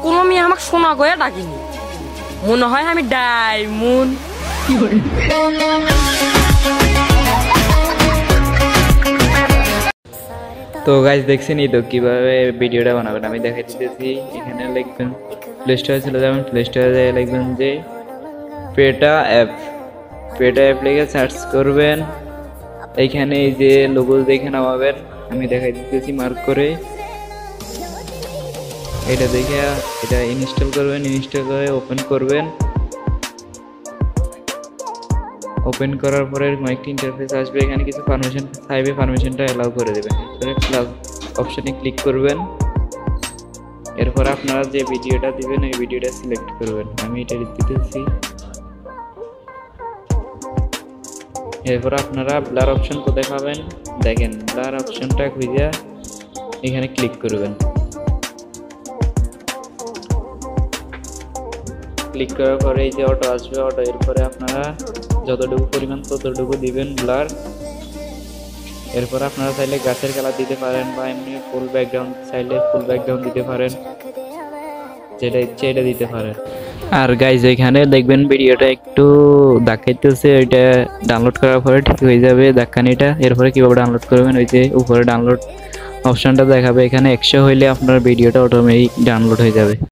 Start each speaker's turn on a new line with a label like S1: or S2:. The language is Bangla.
S1: কোনো মেয়ে আমাকে সোনা করে ডাকিনি, মনে হয় আমি ডায়মন্ড।
S2: তো গাইস দেখছেন তো কিভাবে ভিডিওটা বানাবেন, আমি দেখাই দিতেছি। এখানে লিখবেন প্লে স্টোরে চলে যাবেন, প্লে স্টোরে লিখবেন যে পেটা অ্যাপ, পেটা অ্যাপ লিখে সার্চ করবেন। এইখানে এই যে লোগো দেখে নামাবেন, আমি দেখাই দিতেছি মার্ক করে। এটা দেখে এটা ইনস্টল করবেন, ইনস্টল করে ওপেন করবেন। ওপেন করার পরে কয়েকটি ইন্টারফেস আসবে, এখানে কিছু পারমিশন চাইবে, পারমিশনটা অ্যালাউ করে দেবেন। এরপরে প্লাস অপশনে ক্লিক করবেন। এরপর আপনারা যে ভিডিওটা দিবেন এই ভিডিওটা সিলেক্ট করবেন, আমি এটা দিতেছি। এরপর আপনারা ব্লার অপশন কোথায় পাবেন দেখেন, ব্লার অপশনটা খুঁজে এখানে ক্লিক করবেন। ক্লিক করার পরে এই যে অটো আসবে, অটো এরপরে আপনারা যতটুকু পরিমাণ ততটুকু দিবেন ব্লার। এরপর আপনারা চাইলে গাছের কালার দিতে পারেন বা এমনি ফুল ব্যাকগ্রাউন্ড চাইলে ফুল ব্যাকগ্রাউন্ড দিতে পারেন, যেটা ইচ্ছে এটা দিতে পারেন। আর গাইজ এখানে দেখবেন ভিডিওটা একটু দেখাইতেছে, ওইটা ডাউনলোড করার পরে ঠিক হয়ে যাবে দেখানিটা। এরপরে কিভাবে ডাউনলোড করবেন, ওই যে উপরে ডাউনলোড অপশনটা দেখাবে, এখানে 100 হইলে আপনার ভিডিওটা অটোমেটিক ডাউনলোড হয়ে যাবে।